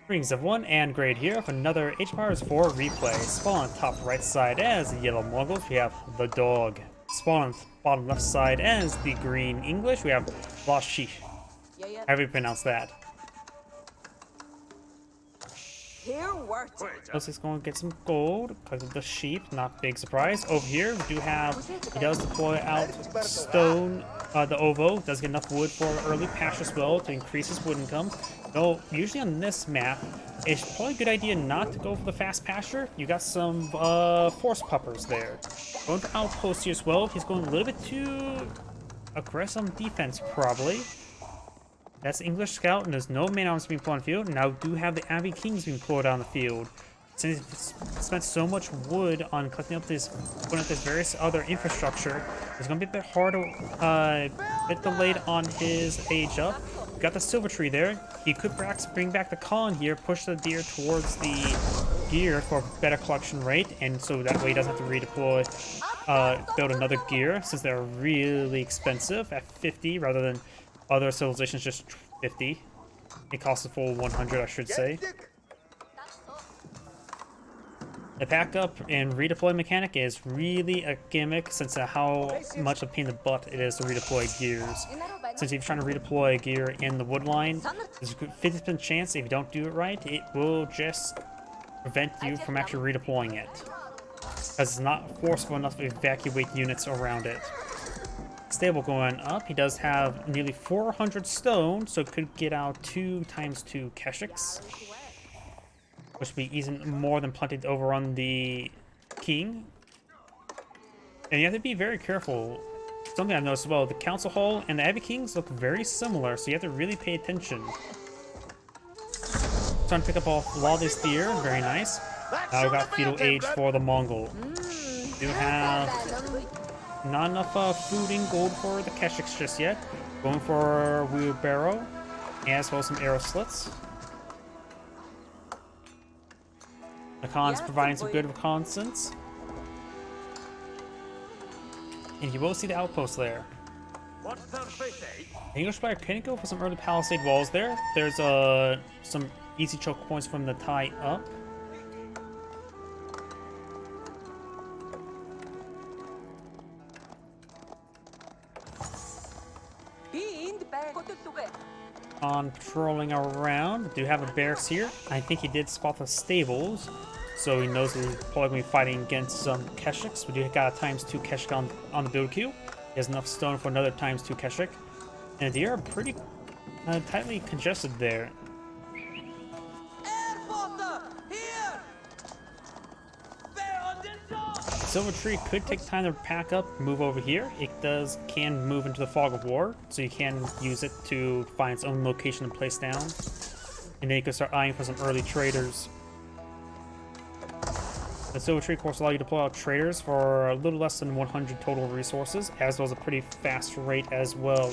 Greetings everyone, and Grade here with another H-Powers 4 replay. Spawn on top right side as the yellow Mongols, we have the dog. Spawn on bottom left side as the green English, we have LaSh. How do we pronounce that? Looks like he's going to get some gold because of the sheep, not big surprise. Over here, we do have, he does deploy out stone, the ovo, does get enough wood for early pasture as well to increase his wood income. Though, usually on this map, it's probably a good idea not to go for the fast pasture. You got some force puppers there. Going for outposts here as well, he's going a little bit too aggressive on defense probably. That's the English scout, and there's no man arms being put on the field. Now do have the Abbey Kings being pulled on the field. Since he's spent so much wood on collecting up this, putting up this various other infrastructure, it's going to be a bit hard to, bit delayed on his age up. Got the silver tree there. He could perhaps bring back the column here, push the deer towards the gear for a better collection rate, and so that way he doesn't have to redeploy, build another gear, since they're really expensive at 50 rather than other civilizations just 50. It costs a full 100, I should say. The pack up and redeploy mechanic is really a gimmick since of how much of a pain in the butt it is to redeploy gears. Since if you're trying to redeploy a gear in the wood line, there's a 50% chance if you don't do it right, it will just prevent you from actually redeploying it. Because it's not forceful enough to evacuate units around it. Stable going up, he does have nearly 400 stone, so could get out 2 times 2 keshiks, which would be even more than plenty to overrun the king. And you have to be very careful. Something I've noticed as well, the council hall and the Abbey Kings look very similar, so you have to really pay attention. Trying to pick up a lot of this deer, very nice. Now we got feudal age for the Mongol. Do have not enough food and gold for the keshiks just yet. Going for wheelbarrow, as well as some arrow slits. The Khan's providing some good reconnaissance. And you will see the outpost there. The English player can go for some early palisade walls there. There's some easy choke points from the tie up. On patrolling around, do have a barracks here. I think he did spot the stables, so he knows he's probably going to be fighting against some keshiks. We do got a times 2 keshik on the build queue. He has enough stone for another times 2 keshik. And the deer are pretty tightly congested there. Silver Tree could take time to pack up, move over here. It can move into the fog of war, so you can use it to find its own location and place down. And then you can start eyeing for some early traders. The Silver Tree, of course, allows you to pull out traders for a little less than 100 total resources, as well as a pretty fast rate as well.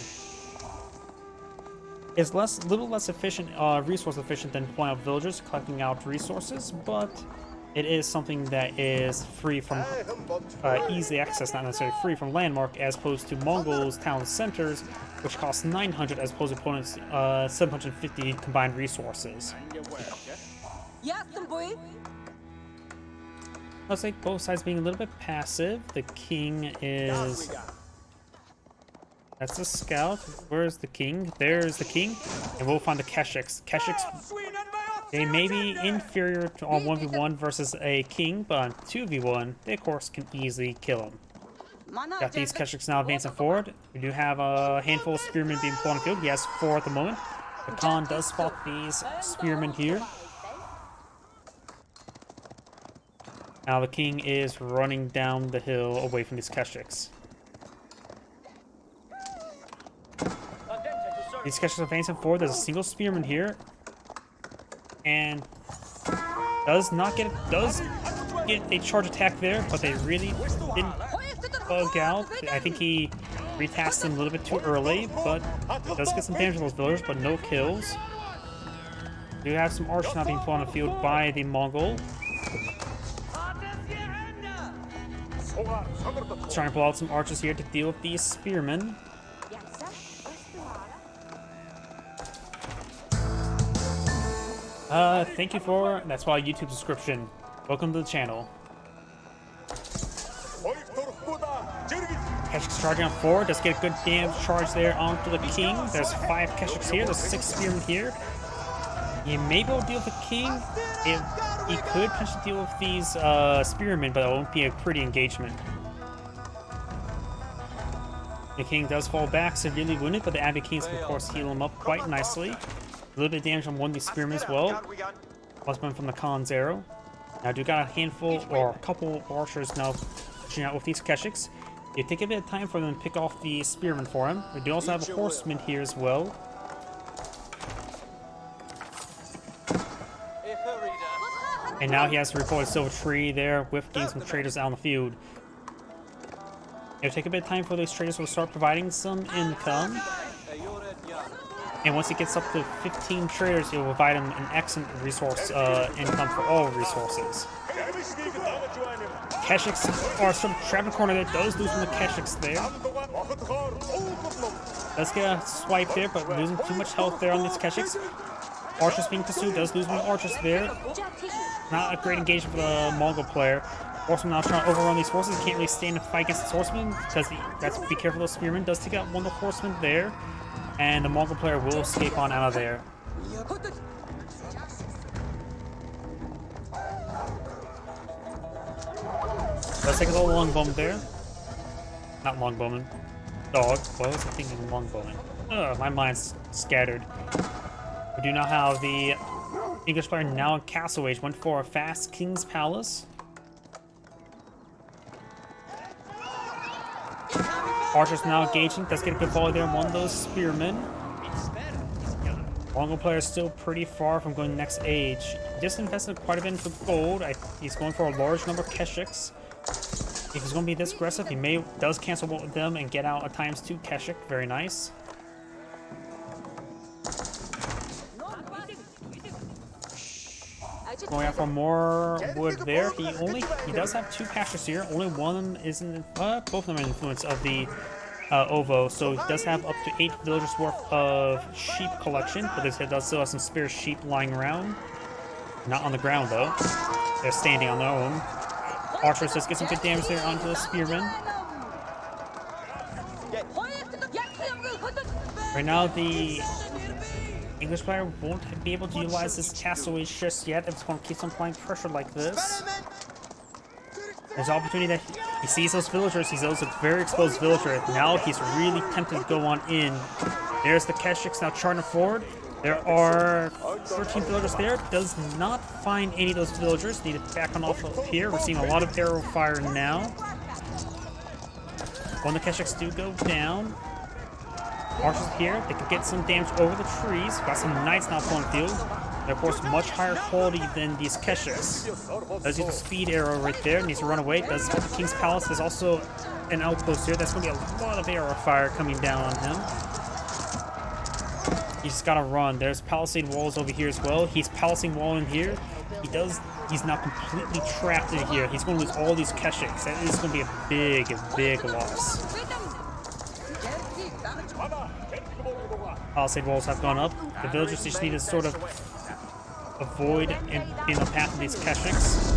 It's a little less efficient, resource efficient than pulling out villagers, collecting out resources, but it is something that is free from easy access, not necessarily free from landmark, as opposed to Mongols' town centers, which cost 900 as opposed to opponents' 750 combined resources. Looks like both sides being a little bit passive. The king is... That's the scout. Where's the king? There's the king. And we'll find the keshiks. Keshiks, they may be inferior to on 1v1 versus a king, but on 2v1, they of course can easily kill him. Got these keshiks now advancing forward. We do have a handful of spearmen being pulled on the field. He has 4 at the moment. The Khan does spot these spearmen here. Now the king is running down the hill away from these keshiks. These keshiks are advancing forward. There's a single spearman here. And does get a charge attack there, but they really didn't bug out. I think he retasked them a little bit too early, but does get some damage to those villagers, but no kills. We do have some archers not being put on the field by the Mongol. Trying to pull out some archers here to deal with these spearmen. Thank you for, that's why YouTube subscription. Welcome to the channel. Keshiks charging on 4, does get a good damage charge there onto the king. There's 5 Keshiks here, there's 6 spearmen here. He may be able to deal with the king. He could potentially deal with these spearmen, but it won't be a pretty engagement. The king does fall back, severely wounded, but the Abbey Kings can of course heal him up quite nicely. A little bit of damage on one of these spearmen as well. Plus one from the Khan's arrow. Now I do got a handful or a couple archers now pushing out with these Keshiks. It take a bit of time for them to pick off the spearmen for him. We do also have a horseman here as well. And now he has to report a silver tree there with getting some traders out on the field. It'll take a bit of time for these traders to start providing some income. And once it gets up to 15 traders, it will provide him an excellent resource income for all resources. Keshiks are sort of trapped in the corner there. Does lose from the Keshiks there. Does get a swipe there, but losing too much health there on these Keshiks. Archers being pursued, does lose one archers there. Not a great engagement for the Mongol player. Horseman now trying to overrun these horses. He can't really stand and fight against this horseman because that's be careful. Those spearmen does take out one of the horsemen there, and the Mongol player will escape on out of there. Let's take a little longbowman there. Not longbowman. Dog. Why was I thinking longbowman? Ugh, my mind's scattered. We do now have the English player now in Castle Age. Went for a fast King's Palace. Archers now engaging. Does get a good volley there on one of those spearmen. Mongol player is still pretty far from going next age. He just invested quite a bit into gold. He's going for a large number of Keshiks. If he's going to be this aggressive, he does cancel one with them and get out a ×2 Keshik. Very nice. Going out for more wood there. He does have 2 pastures here. Only one of them isn't. Both of them are influence of the Ovo, so he does have up to 8 villagers worth of sheep collection. But he does still have some spare sheep lying around. Not on the ground though. They're standing on their own. Archers just get some good damage there onto the spearmen. Right now the English player won't be able to utilize this castle age just yet if it's going to keep on applying pressure like this. There's an opportunity that he sees those villagers. He knows a very exposed villager. Now he's really tempted to go on in. There's the Keshiks now charging forward. There are 13 villagers there. Does not find any of those villagers. Need to back on off up here. We're seeing a lot of arrow fire now. When the Keshiks do go down, archers here, they can get some damage over the trees. Got some knights now pulling field. They're of course much higher quality than these Keshiks. Does use a speed arrow right there. Needs to run away. Does the King's Palace. There's also an outpost here. That's going to be a lot of arrow fire coming down on him. He's just gotta run. There's palisade walls over here as well. He's palisade wall in here. He's now completely trapped in here. He's gonna lose all these Keshiks. That is gonna be a big loss. Palisade walls have gone up. The villagers just need to sort of avoid and be in the path of these Keshiks.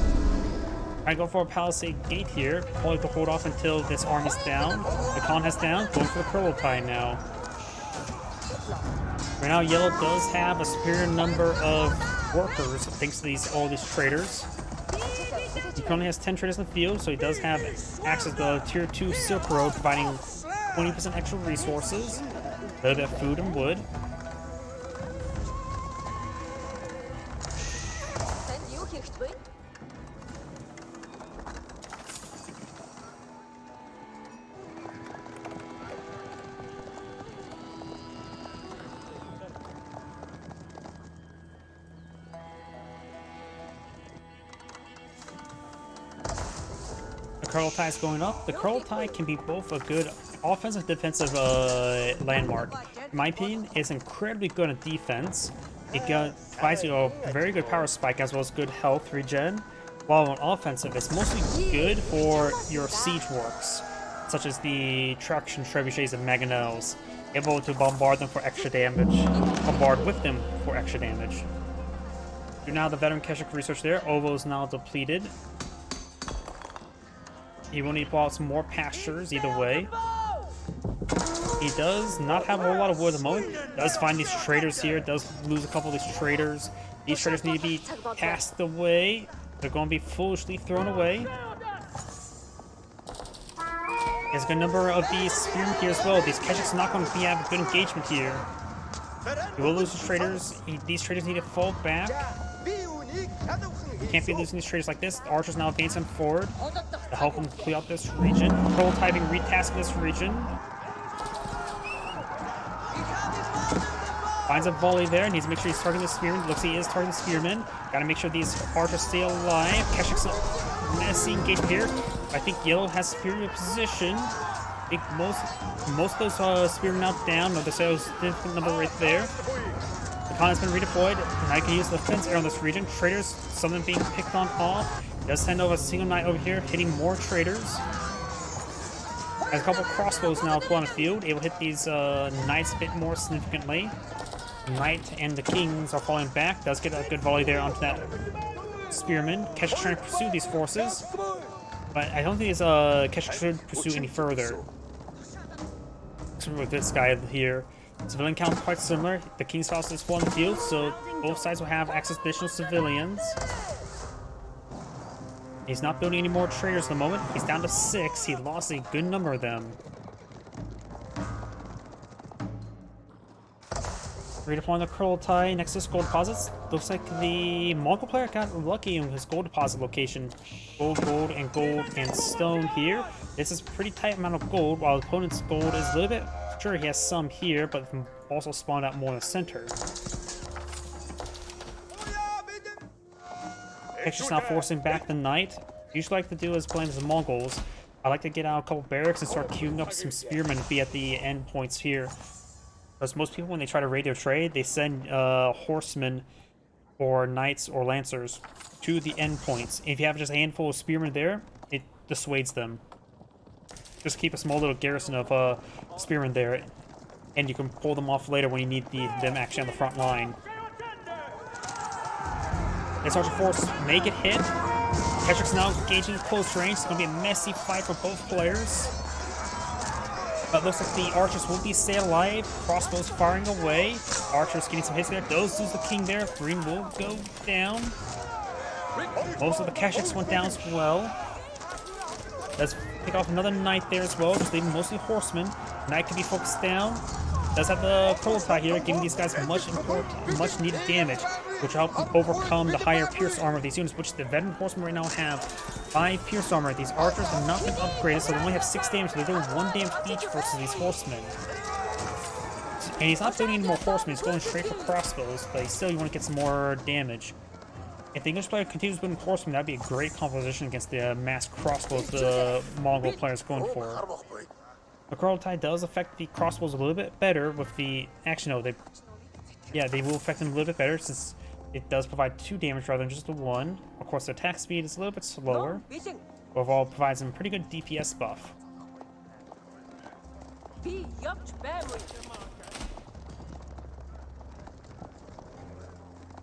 I go for a palisade gate here. Probably to hold off until this army's down. The Khan has down. Going for the Kurultai now. Right now, Yellow does have a superior number of workers thanks to all these traders. He currently has 10 traders in the field, so he does have access to the Tier 2 Silk Road, providing 20% extra resources, a little bit of food and wood. Kurultai is going up. The Kurultai can be both a good offensive defensive landmark. In my opinion, it's incredibly good at defense. It provides you a very good power spike as well as good health regen. While on offensive, it's mostly good for your siege works, such as the traction trebuchets and mangonels. Able to bombard them for extra damage. Bombard with them for extra damage. Do now the veteran Keshik research there. Ovo is now depleted. He will need to pull out some more pastures either way. He does not have a whole lot of wood at the moment. Does find these traders here. Does lose a couple of these traders. These traders need to be cast away. They're going to be foolishly thrown away. There's a good number of these spearmen here as well. These Keshiks are not going to have a good engagement here. He will lose his traders. These traders need to fall back. Can't be losing these traders like this. The archers now advancing forward to help him clear out this region. Prototyping, retasking this region. Finds a volley there. Needs to make sure he's targeting the spearman. Looks like he is targeting the spearman. Gotta make sure these archers stay alive. Keshik's messy engagement here. I think yellow has superior position. I think most of those spearmen now down. There's a significant number right there. The con has been redeployed. Now I can use the fence arrow in this region. Traders, some of them being picked on off. Does send over a single knight over here, hitting more traders. Has a couple crossbows now put on the field, able to hit these knights a bit more significantly. Knight and the kings are falling back. Does get a good volley there onto that spearman. Kesh trying to pursue these forces, but I don't think his Kesh should pursue any further. Except with this guy here. Civilian count quite similar. The king's house is full on the field, so both sides will have access to additional civilians. He's not building any more traders at the moment. He's down to 6. He lost a good number of them. Redeploying the Kurultai next to his gold deposits. Looks like the Mongol player got lucky in his gold deposit location. Gold, and stone here. This is a pretty tight amount of gold, while the opponent's gold is a little bit... Sure, he has some here, but also spawned out more in the center. Just now forcing back the knight. Usually like to do is playing as the Mongols. I like to get out a couple barracks and start queuing up some spearmen to be at the end points here. Because most people, when they try to raid their trade, they send horsemen or knights or lancers to the end points. If you have just a handful of spearmen there, it dissuades them. Just keep a small little garrison of spearmen there, and you can pull them off later when you need them actually on the front line. This archer force may get hit. Kestrik's now engaging close range. It's going to be a messy fight for both players. But looks like the archers will be stay alive. Crossbows firing away. Archers getting some hits there. Does lose the king there. Green will go down. Most of the Keshiks went down as well. Let's pick off another knight there as well. Just leaving mostly horsemen. Knight can be focused down. Does have the Kurultai here, giving these guys much needed damage, which will help overcome the higher pierce armor of these units, which the veteran horsemen right now have 5 pierce armor. These archers have not been upgraded, so they only have 6 damage, so they're doing 1 damage each versus these horsemen. And he's not building any more horsemen, he's going straight for crossbows, but still you want to get some more damage. If the English player continues building horsemen, that'd be a great composition against the mass crossbows the Mongol player is going for. The Kurultai does affect the crossbows a little bit better with the... Actually, no, they will affect them a little bit better since it does provide 2 damage rather than just the 1. Of course, the attack speed is a little bit slower, but overall provides them pretty good DPS buff.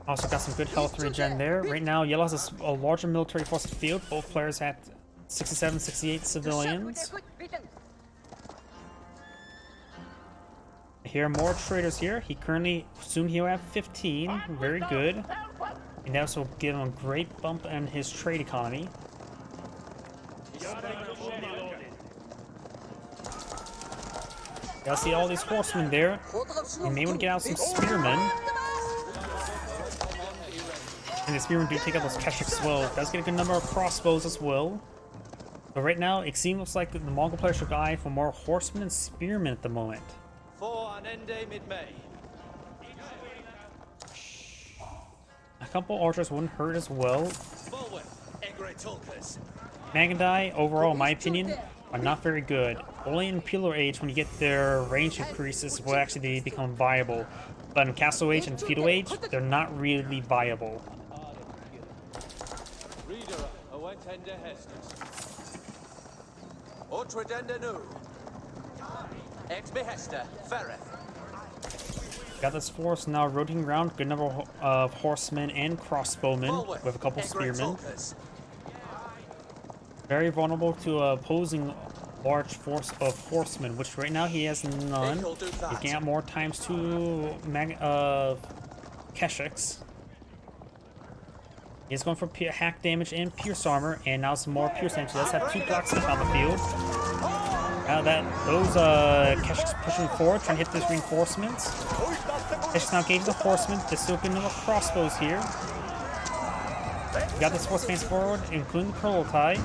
Also got some good health regen there. Right now, Yellow has a larger military force in the field. Both players at 67, 68 civilians. Here are more traders here. He currently, soon he'll have 15. Very good. And that will give him a great bump in his trade economy. Y'all see all these horsemen there. You may want to get out some spearmen. And the spearmen do take out those Keshiks as well. Does get a good number of crossbows as well. But right now, it seems like the Mongol player should eye for more horsemen and spearmen at the moment. A couple archers wouldn't hurt as well. Magandai, overall, in my opinion, are not very good. Only in Pillar Age, when you get their range increases, will actually become viable. But in Castle Age and Feudal Age, they're not really viable. Got this force now rotating around. Good number of horsemen and crossbowmen with a couple spearmen. Very vulnerable to opposing large force of horsemen, which right now he has none. He's getting more times two Keshiks. He's going for hack damage and pierce armor, and now some more pierce damage. He does have 2 blacksmiths on the field. Now that those Keshiks pushing forward, trying to hit those reinforcements. Keshiks now engaging the horsemen. There's still good number of crossbows here. We got this force advance forward, including the Prolettai.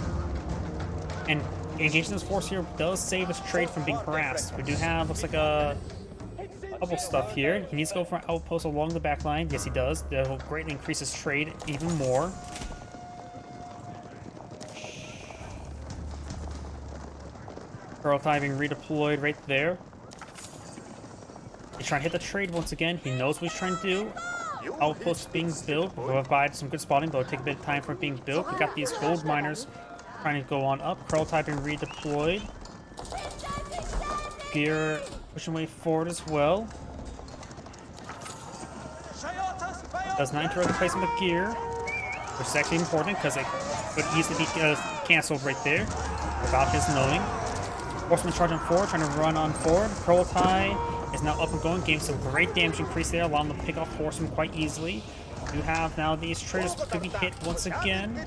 And engaging this force here does save his trade from being harassed. We do have, looks like a couple stuff here. He needs to go for an outpost along the back line. Yes, he does. That will greatly increase his trade even more. Prolettai being redeployed right there. He's trying to hit the trade once again. He knows what he's trying to do. Outpost being built. We'll provide some good spotting, but it'll take a bit of time for it being built. We got these gold miners trying to go on up. Prolettai being redeployed. Gear pushing way forward as well. Does 9 turret replacement of gear, which is actually important because it could easily be cancelled right there without his knowing. Horseman charging forward, trying to run on forward. Prolettai is now up and going, getting some great damage increase there, allowing them to pick off horsemen quite easily. You have now these traders to be hit once again.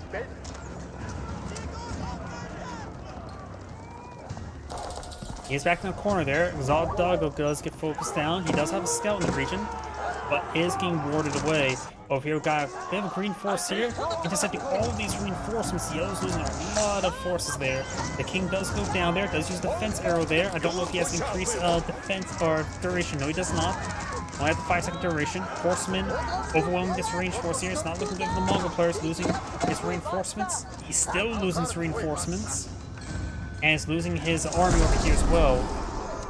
He's back in the corner there. Zaldago does get focused down. He does have a scout in the region, but is getting warded away. Over here, we got a bit of a green force here, intercepting all of these reinforcements. Yellow's losing a lot of forces there. The king does go down there, does use the defense arrow there. I don't know if he has increased defense or duration. No, he does not. Only have the 5-second duration. Horsemen overwhelming this range force here. It's not looking good for the Mongol players, losing his reinforcements. He's still losing his reinforcements. And is losing his army over here as well.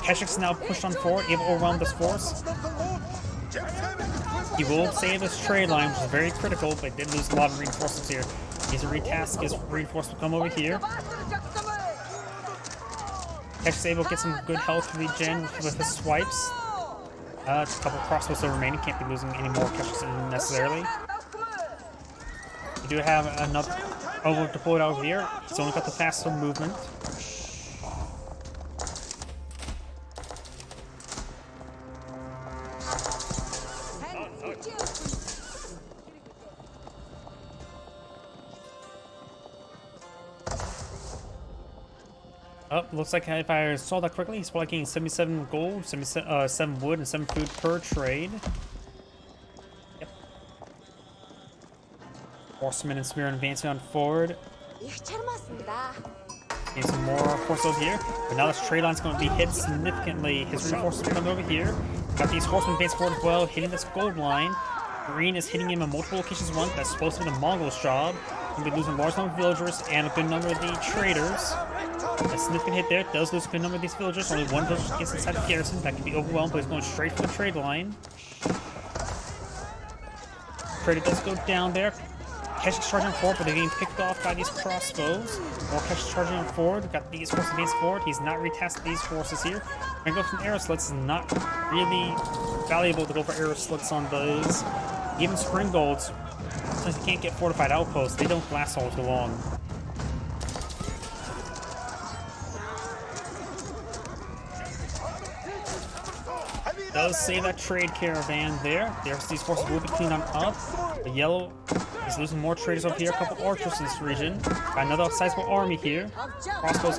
Keshik's now pushed on forward, able to overwhelm this force. He will save his trade line, which is very critical, but did lose a lot of reinforcements here. He's a retask his reinforcements come over here. Keshik's able to get some good health regen with his swipes. A couple crossbows still remaining, can't be losing any more Keshiks necessarily. We do have another deployed over here. He's only got the faster movement. Looks like if I saw that correctly, he's probably getting 77 gold, 7 wood, and 7 food per trade. Yep. Horsemen and spearmen advancing on forward. Need some more force over here. But now this trade line's going to be hit significantly. His reinforcements coming over here. Got these horsemen advancing forward as well, hitting this gold line. Green is hitting him in multiple locations at once. That's supposed to be the Mongols' job. Going to be losing a large number of villagers and a good number of the traders. A significant hit there. Does lose a good number of these villagers. Only one villager gets inside the garrison. That can be overwhelmed, but he's going straight for the trade line. Trader does go down there. Keshik's charging forward, but they're getting picked off by these crossbows. More Keshik's charging forward. Got these forces advanced forward. He's not retasked these forces here. Gonna go from arrow slits. Is not really valuable to go for arrow slits on those. Even spring golds, since you can't get fortified outposts, they don't last all too long. Does save that trade caravan there. These forces will be cleaned on up. The yellow is losing more traders over here. A couple archers in this region. Got another sizable army here. Crossbows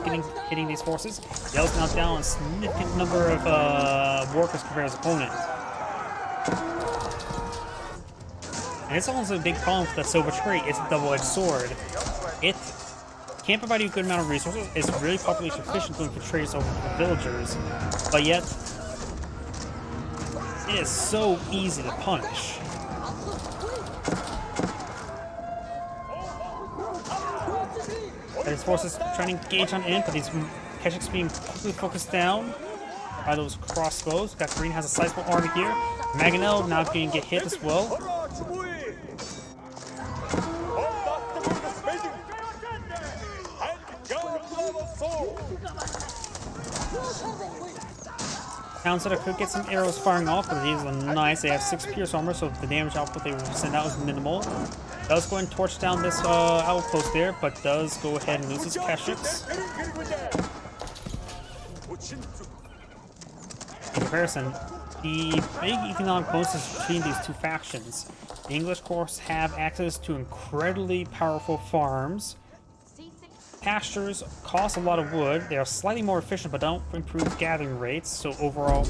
hitting these forces. Yellow's now down a significant number of workers compared to his opponent. And it's almost a big problem with that silver trade. It's a double-edged sword. It can provide you a good amount of resources. It's really population efficient going for traders over the villagers. But yet, it is so easy to punish. His forces trying to engage on in, but these Keshiks being quickly focused down by those crossbows. Got Green has a sizable army here. Maganel now going to get hit as well. Townsend could get some arrows firing off, but these are nice. They have 6 pierce armor, so the damage output they will send out is minimal. Does go and torch down this outpost there, but does go ahead and lose his Keshiks. In comparison, the big economic bonuses between these two factions. The English, of course, have access to incredibly powerful farms. Pastures cost a lot of wood. They are slightly more efficient, but don't improve gathering rates. So overall,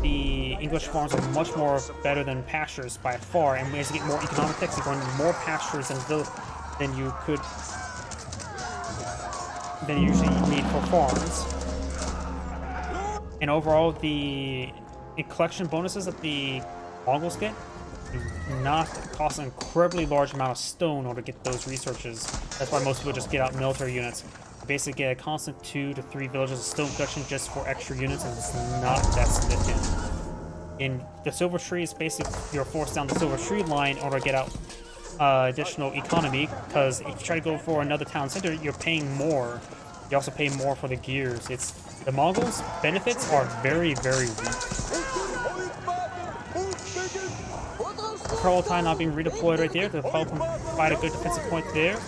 the English farms are much more better than pastures by far. And as you get more economic techs, you're going to more pastures than you usually need for farms. And overall, the collection bonuses that the Mongols get do not cost an incredibly large amount of stone in order to get those researches. That's why most people just get out military units. You basically get a constant 2 to 3 villages of stone production just for extra units, and it's not that significant. In the Silver Tree, is basically you're forced down the Silver Tree line in order to get out additional economy, because if you try to go for another town center, you're paying more. You also pay more for the gears. The Mongols' benefits are very, very weak. Pearl Tie not being redeployed right there to help him provide a good defensive point there.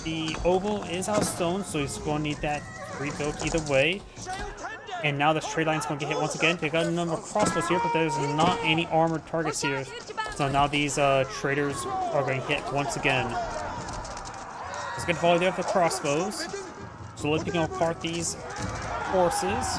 The oval is out of stone, so he's going to need that rebuilt either way. And now the trade line's going to get hit once again. They got a number of crossbows here, but there's not any armored targets here. So now these traders are going to hit once again. It's a good volley there for the crossbows. So let's picking apart these horses.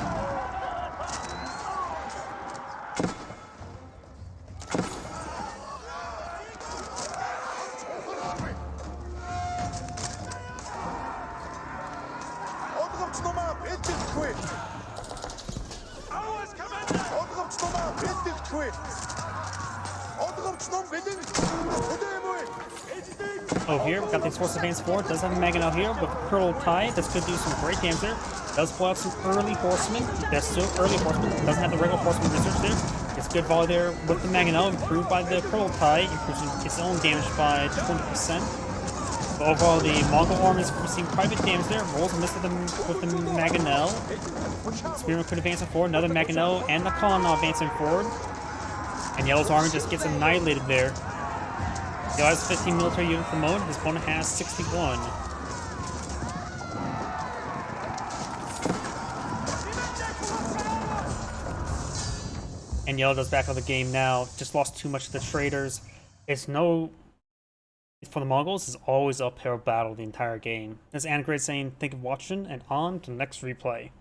Over here, we've got these horse advance forward. Does have a Maginot here with the Pearl Tie. This could do some great damage there. Does pull out some early horsemen. That's still early horsemen. Doesn't have the regular horseman research there. It's a good volley there with the Maginot, improved by the Pearl Tie, improves its own damage by 20%. But overall, the Mongol army is receiving quite a bit of damage there. Rolls a miss with the Maginot. Spearman could advance forward. Another Maginot and the Khan advancing forward. And Yellow's army just gets annihilated there. He has 15 military units at the moment. His opponent has 61. And Yellow does back out of the game now. Just lost too much of the traders. For the Mongols, it's always uphill battle the entire game. This is Anagrade saying, thank you for watching, and on to the next replay.